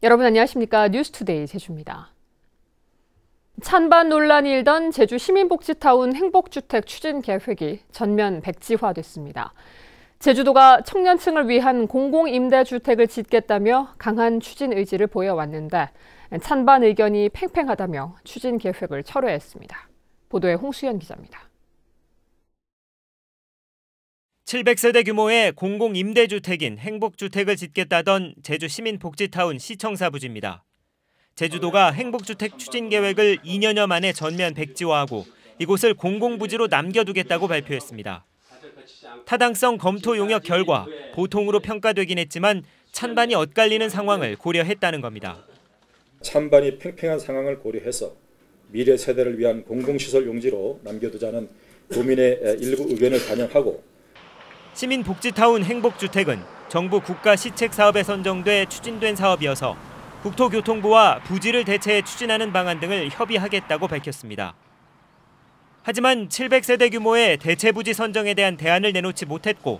여러분 안녕하십니까? 뉴스투데이 제주입니다. 찬반 논란이 일던 제주 시민복지타운 행복주택 추진 계획이 전면 백지화됐습니다. 제주도가 청년층을 위한 공공임대주택을 짓겠다며 강한 추진 의지를 보여왔는데 찬반 의견이 팽팽하다며 추진 계획을 철회했습니다. 보도에 홍수연 기자입니다. 700세대 규모의 공공임대주택인 행복주택을 짓겠다던 제주 시민복지타운 시청사 부지입니다. 제주도가 행복주택 추진 계획을 2년여 만에 전면 백지화하고 이곳을 공공부지로 남겨두겠다고 발표했습니다. 타당성 검토 용역 결과 보통으로 평가되긴 했지만 찬반이 엇갈리는 상황을 고려했다는 겁니다. 찬반이 팽팽한 상황을 고려해서 미래 세대를 위한 공공시설 용지로 남겨두자는 도민의 일부 의견을 반영하고 시민복지타운 행복주택은 정부 국가시책사업에 선정돼 추진된 사업이어서 국토교통부와 부지를 대체해 추진하는 방안 등을 협의하겠다고 밝혔습니다. 하지만 700세대 규모의 대체부지 선정에 대한 대안을 내놓지 못했고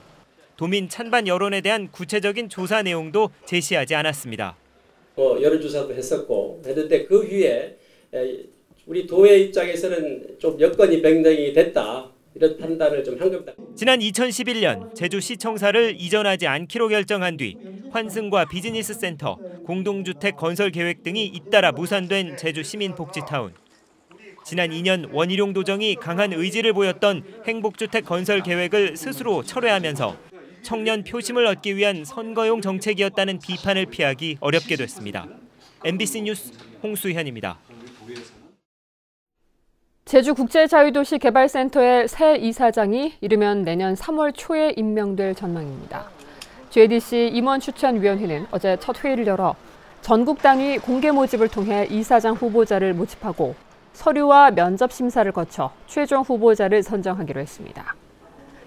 도민 찬반 여론에 대한 구체적인 조사 내용도 제시하지 않았습니다. 여론조사도 했는데 그 후에 우리 도의 입장에서는 좀 여건이 변경이 됐다. 이런 판단을 좀 한 겁니다. 지난 2011년 제주시청사를 이전하지 않기로 결정한 뒤 환승과 비즈니스 센터, 공동주택 건설 계획 등이 잇따라 무산된 제주 시민복지타운. 지난 2년 원희룡 도정이 강한 의지를 보였던 행복주택 건설 계획을 스스로 철회하면서 청년 표심을 얻기 위한 선거용 정책이었다는 비판을 피하기 어렵게 됐습니다. MBC 뉴스 홍수현입니다. 제주국제자유도시개발센터의 새 이사장이 이르면 내년 3월 초에 임명될 전망입니다. JDC 임원추천위원회는 어제 첫 회의를 열어 전국 단위 공개 모집을 통해 이사장 후보자를 모집하고 서류와 면접 심사를 거쳐 최종 후보자를 선정하기로 했습니다.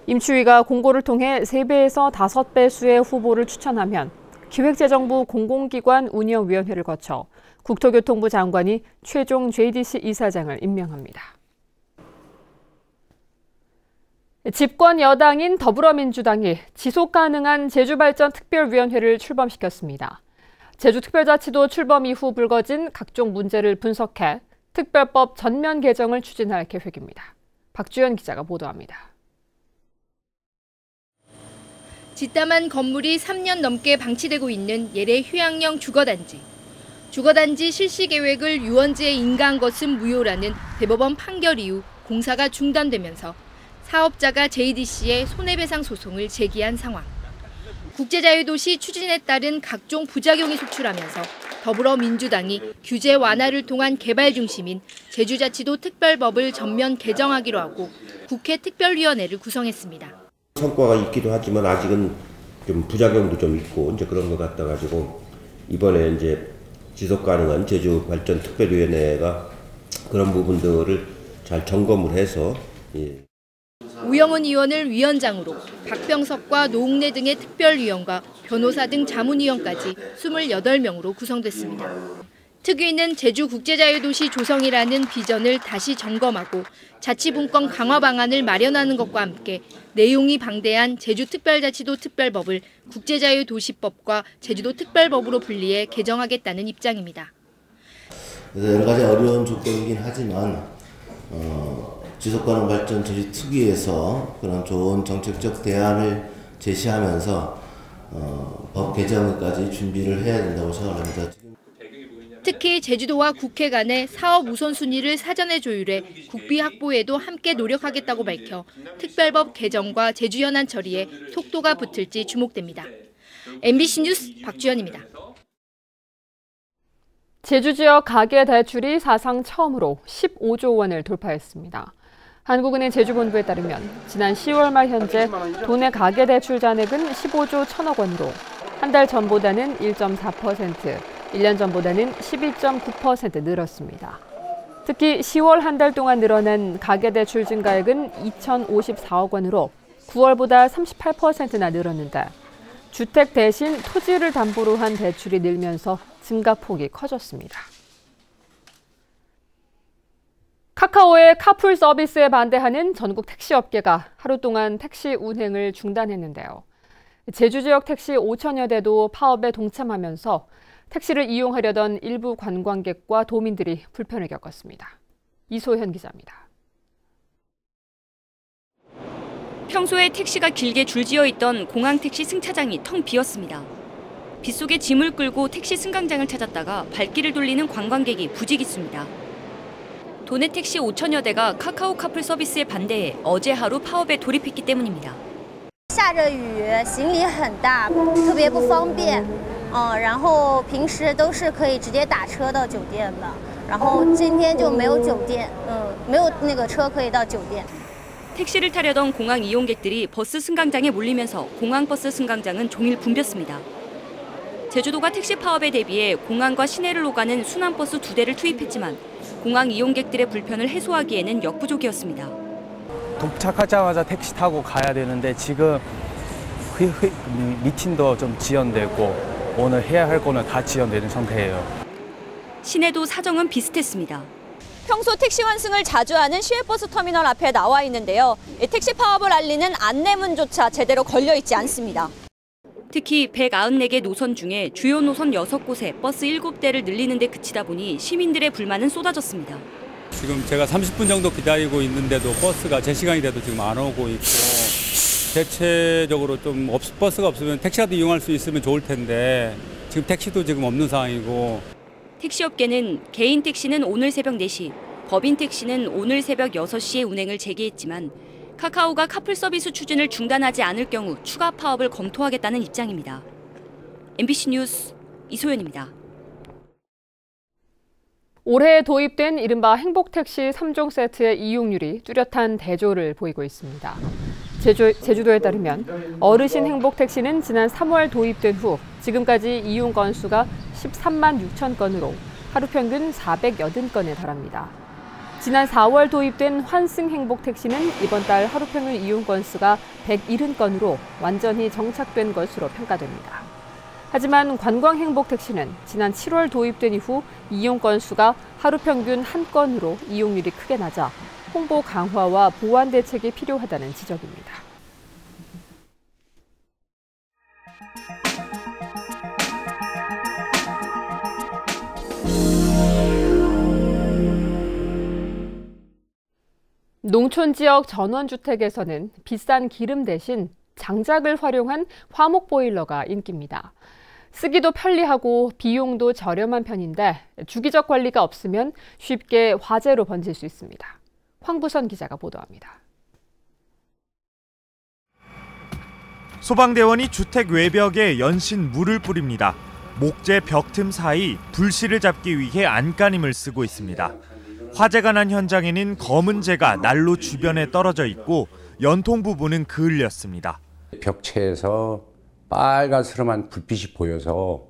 임추위가 공고를 통해 3배에서 5배 수의 후보를 추천하면 기획재정부 공공기관 운영위원회를 거쳐 국토교통부 장관이 최종 JDC 이사장을 임명합니다. 집권 여당인 더불어민주당이 지속가능한 제주발전특별위원회를 출범시켰습니다. 제주특별자치도 출범 이후 불거진 각종 문제를 분석해 특별법 전면 개정을 추진할 계획입니다. 박주연 기자가 보도합니다. 짓담한 건물이 3년 넘게 방치되고 있는 예래 휴양형 주거단지. 주거단지 실시 계획을 유원지에 인가한 것은 무효라는 대법원 판결 이후 공사가 중단되면서 사업자가 JDC에 손해배상 소송을 제기한 상황. 국제자유도시 추진에 따른 각종 부작용이 속출하면서 더불어민주당이 규제 완화를 통한 개발 중심인 제주자치도 특별법을 전면 개정하기로 하고 국회 특별위원회를 구성했습니다. 성과가 있기도 하지만 아직은 좀 부작용도 좀 있고 이제 그런 것 같아 가지고 이번에 이제 지속 가능한 제주 발전 특별위원회가 그런 부분들을 잘 점검을 해서 우영은 의원을 위원장으로 박병석과 노웅래 등의 특별위원과 변호사 등 자문위원까지 28명으로 구성됐습니다. 특위는 제주국제자유도시 조성이라는 비전을 다시 점검하고 자치분권 강화 방안을 마련하는 것과 함께 내용이 방대한 제주특별자치도 특별법을 국제자유도시법과 제주도 특별법으로 분리해 개정하겠다는 입장입니다. 여러 가지 어려운 조건이긴 하지만 지속가능 발전 제주 특위에서 그런 좋은 정책적 대안을 제시하면서 법 개정까지 준비를 해야 된다고 생각합니다. 특히 제주도와 국회 간의 사업 우선순위를 사전에 조율해 국비 확보에도 함께 노력하겠다고 밝혀 특별법 개정과 제주 현안 처리에 속도가 붙을지 주목됩니다. MBC 뉴스 박주연입니다. 제주 지역 가계 대출이 사상 처음으로 15조 원을 돌파했습니다. 한국은행 제주본부에 따르면 지난 10월 말 현재 도내 가계 대출 잔액은 15조 1천억 원으로 한 달 전보다는 1.4%, 1년 전보다는 12.9% 늘었습니다. 특히 10월 한 달 동안 늘어난 가계대출 증가액은 2,054억 원으로 9월보다 38%나 늘었는데 주택 대신 토지를 담보로 한 대출이 늘면서 증가폭이 커졌습니다. 카카오의 카풀 서비스에 반대하는 전국 택시업계가 하루 동안 택시 운행을 중단했는데요. 제주 지역 택시 5천여 대도 파업에 동참하면서 택시를 이용하려던 일부 관광객과 도민들이 불편을 겪었습니다. 이소현 기자입니다. 평소에 택시가 길게 줄지어 있던 공항택시 승차장이 텅 비었습니다. 빗속에 짐을 끌고 택시 승강장을 찾았다가 발길을 돌리는 관광객이 부지기수입니다. 도내 택시 5천여 대가 카카오 카풀 서비스에 반대해 어제 하루 파업에 돌입했기 때문입니다. 下着雨，行李很大，特别不方便。然后平时都是可以直接打车到酒店的，然后今天就没有酒店，没有那个车可以到酒店。 택시를 타려던 공항 이용객들이 버스 승강장에 몰리면서 공항버스 승강장은 종일 붐볐습니다. 제주도가 택시 파업에 대비해 공항과 시내를 오가는 순환버스 2대를 투입했지만 공항 이용객들의 불편을 해소하기에는 역부족이었습니다. 도착하자마자 택시 타고 가야 되는데 지금 미팅도 좀 지연되고 오늘 해야 할 거는 다 지연되는 상태예요. 시내도 사정은 비슷했습니다. 평소 택시 환승을 자주 하는 시외버스 터미널 앞에 나와 있는데요. 택시 파업을 알리는 안내문조차 제대로 걸려 있지 않습니다. 특히 194개 노선 중에 주요 노선 6곳에 버스 7대를 늘리는 데 그치다 보니 시민들의 불만은 쏟아졌습니다. 지금 제가 30분 정도 기다리고 있는데도 버스가 제 시간이 돼도 지금 안 오고 있고 대체적으로 좀 버스가 없으면 택시라도 이용할 수 있으면 좋을 텐데 지금 택시도 지금 없는 상황이고 택시업계는 개인 택시는 오늘 새벽 4시, 법인 택시는 오늘 새벽 6시에 운행을 재개했지만 카카오가 카풀 서비스 추진을 중단하지 않을 경우 추가 파업을 검토하겠다는 입장입니다. MBC 뉴스 이소연입니다. 올해 도입된 이른바 행복택시 3종 세트의 이용률이 뚜렷한 대조를 보이고 있습니다. 제주도에 따르면 어르신 행복택시는 지난 3월 도입된 후 지금까지 이용 건수가 13만 6천 건으로 하루 평균 480건에 달합니다. 지난 4월 도입된 환승 행복택시는 이번 달 하루 평균 이용 건수가 170건으로 완전히 정착된 것으로 평가됩니다. 하지만 관광 행복택시는 지난 7월 도입된 이후 이용 건수가 하루 평균 1건으로 이용률이 크게 낮아 홍보 강화와 보완 대책이 필요하다는 지적입니다. 농촌 지역 전원주택에서는 비싼 기름 대신 장작을 활용한 화목 보일러가 인기입니다. 쓰기도 편리하고 비용도 저렴한 편인데 주기적 관리가 없으면 쉽게 화재로 번질 수 있습니다. 황부선 기자가 보도합니다. 소방대원이 주택 외벽에 연신 물을 뿌립니다. 목재 벽 틈 사이 불씨를 잡기 위해 안간힘을 쓰고 있습니다. 화재가 난 현장에는 검은 재가 난로 주변에 떨어져 있고 연통 부분은 그을렸습니다. 벽체에서 빨간스름한 불빛이 보여서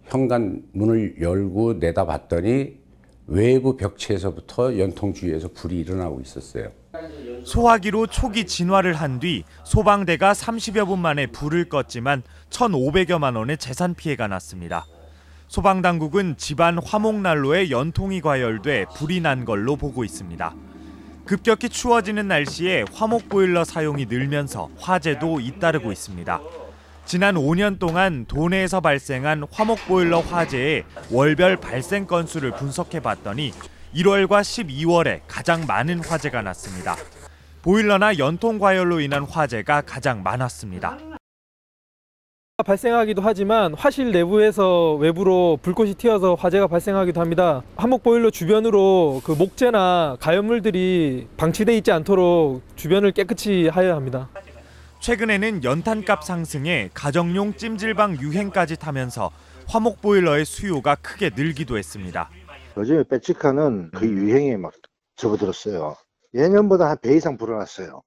현관 문을 열고 내다봤더니 외부 벽체에서부터 연통 주위에서 불이 일어나고 있었어요. 소화기로 초기 진화를 한 뒤 소방대가 30여 분 만에 불을 껐지만 1,500여만 원의 재산 피해가 났습니다. 소방당국은 집안 화목난로에 연통이 과열돼 불이 난 걸로 보고 있습니다. 급격히 추워지는 날씨에 화목 보일러 사용이 늘면서 화재도 잇따르고 있습니다. 지난 5년 동안 도내에서 발생한 화목 보일러 화재의 월별 발생 건수를 분석해 봤더니 1월과 12월에 가장 많은 화재가 났습니다. 보일러나 연통 과열로 인한 화재가 가장 많았습니다. 발생하기도 하지만 화실 내부에서 외부로 불꽃이 튀어서 화재가 발생하기도 합니다. 화목 보일러 주변으로 그 목재나 가연물들이 방치돼 있지 않도록 주변을 깨끗이 하여야 합니다. 최근에는 연탄값 상승에 가정용 찜질방 유행까지 타면서 화목 보일러의 수요가 크게 늘기도 했습니다. 요즘에 배치카는 그 유행에 막 접어들었어요. 예년보다 한 배 이상 불어났어요.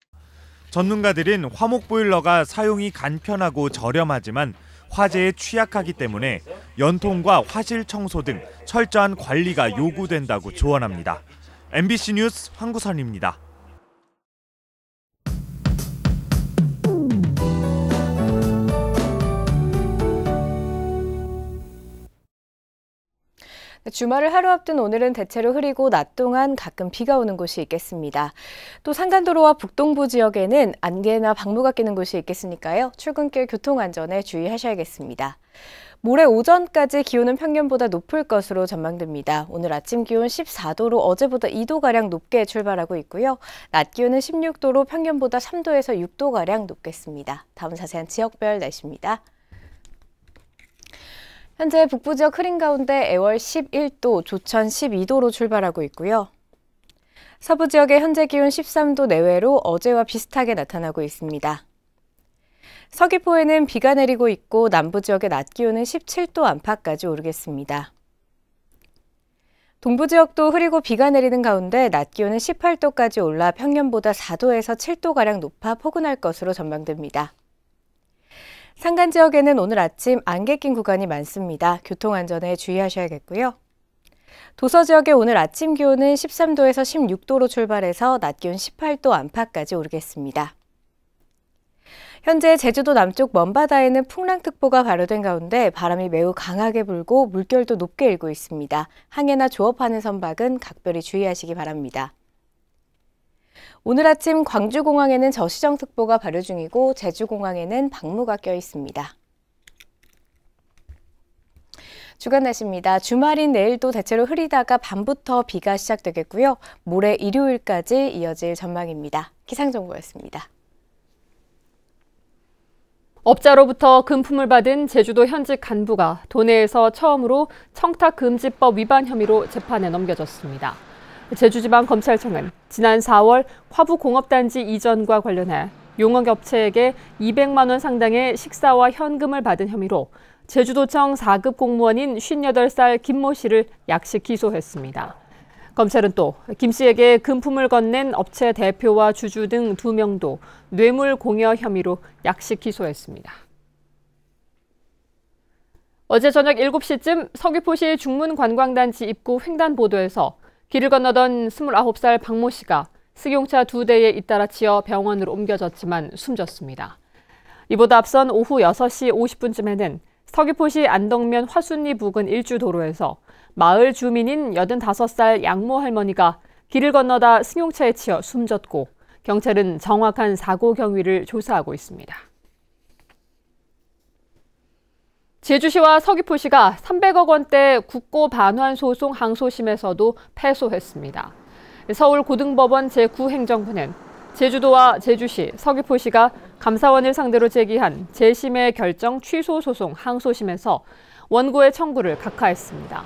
전문가들은 화목 보일러가 사용이 간편하고 저렴하지만 화재에 취약하기 때문에 연통과 화실 청소 등 철저한 관리가 요구된다고 조언합니다. MBC 뉴스 황구선입니다. 주말을 하루 앞둔 오늘은 대체로 흐리고 낮 동안 가끔 비가 오는 곳이 있겠습니다. 또 산간도로와 북동부 지역에는 안개나 방부가 끼는 곳이 있겠으니까요. 출근길 교통안전에 주의하셔야겠습니다. 모레 오전까지 기온은 평년보다 높을 것으로 전망됩니다. 오늘 아침 기온 14도로 어제보다 2도가량 높게 출발하고 있고요. 낮 기온은 16도로 평년보다 3도에서 6도가량 높겠습니다. 다음 자세한 지역별 날씨입니다. 현재 북부 지역 흐린 가운데 애월 11도, 조천 12도로 출발하고 있고요. 서부 지역의 현재 기온 13도 내외로 어제와 비슷하게 나타나고 있습니다. 서귀포에는 비가 내리고 있고 남부 지역의 낮 기온은 17도 안팎까지 오르겠습니다. 동부 지역도 흐리고 비가 내리는 가운데 낮 기온은 18도까지 올라 평년보다 4도에서 7도가량 높아 포근할 것으로 전망됩니다. 산간 지역에는 오늘 아침 안개 낀 구간이 많습니다. 교통안전에 주의하셔야겠고요. 도서 지역의 오늘 아침 기온은 13도에서 16도로 출발해서 낮 기온 18도 안팎까지 오르겠습니다. 현재 제주도 남쪽 먼바다에는 풍랑특보가 발효된 가운데 바람이 매우 강하게 불고 물결도 높게 일고 있습니다. 항해나 조업하는 선박은 각별히 주의하시기 바랍니다. 오늘 아침 광주공항에는 저시정특보가 발효 중이고 제주공항에는 방무가 껴 있습니다. 주간 날씨입니다. 주말인 내일도 대체로 흐리다가 밤부터 비가 시작되겠고요. 모레 일요일까지 이어질 전망입니다. 기상정보였습니다. 업자로부터 금품을 받은 제주도 현직 간부가 도내에서 처음으로 청탁금지법 위반 혐의로 재판에 넘겨졌습니다. 제주지방검찰청은 지난 4월 화부공업단지 이전과 관련해 용역업체에게 200만 원 상당의 식사와 현금을 받은 혐의로 제주도청 4급 공무원인 58살 김모 씨를 약식 기소했습니다. 검찰은 또 김 씨에게 금품을 건넨 업체 대표와 주주 등 2명도 뇌물 공여 혐의로 약식 기소했습니다. 어제 저녁 7시쯤 서귀포시 중문관광단지 입구 횡단보도에서 길을 건너던 29살 박모 씨가 승용차 2대에 잇따라 치여 병원으로 옮겨졌지만 숨졌습니다. 이보다 앞선 오후 6시 50분쯤에는 서귀포시 안덕면 화순리 부근 일주도로에서 마을 주민인 85살 양모 할머니가 길을 건너다 승용차에 치여 숨졌고 경찰은 정확한 사고 경위를 조사하고 있습니다. 제주시와 서귀포시가 300억 원대 국고 반환 소송 항소심에서도 패소했습니다. 서울고등법원 제9행정부는 제주도와 제주시, 서귀포시가 감사원을 상대로 제기한 재심의 결정 취소 소송 항소심에서 원고의 청구를 각하했습니다.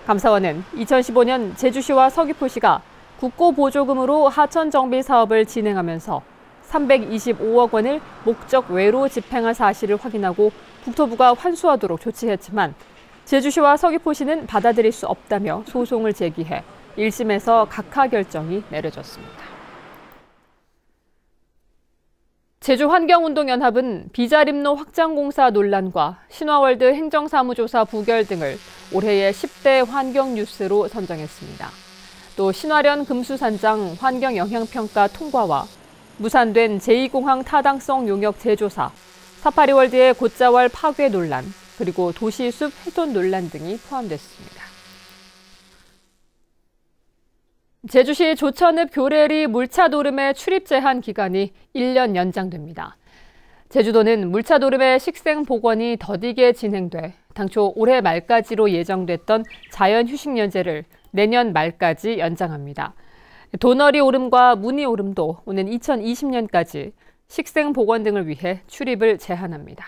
감사원은 2015년 제주시와 서귀포시가 국고보조금으로 하천 정비 사업을 진행하면서 325억 원을 목적 외로 집행한 사실을 확인하고 국토부가 환수하도록 조치했지만 제주시와 서귀포시는 받아들일 수 없다며 소송을 제기해 1심에서 각하 결정이 내려졌습니다. 제주환경운동연합은 비자림로 확장공사 논란과 신화월드 행정사무조사 부결 등을 올해의 10대 환경뉴스로 선정했습니다. 또 신화련 금수산장 환경영향평가 통과와 무산된 제2공항 타당성 용역 재조사, 사파리월드의 곶자왈 파괴 논란, 그리고 도시숲 훼손 논란 등이 포함됐습니다. 제주시 조천읍 교래리 물차도름의 출입 제한 기간이 1년 연장됩니다. 제주도는 물차도름의 식생 복원이 더디게 진행돼 당초 올해 말까지로 예정됐던 자연휴식연재를 내년 말까지 연장합니다. 도너리 오름과 무늬 오름도 오는 2020년까지 식생 복원 등을 위해 출입을 제한합니다.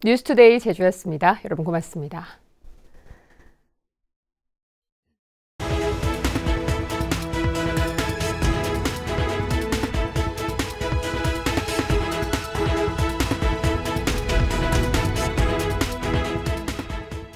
뉴스투데이 제주였습니다. 여러분 고맙습니다.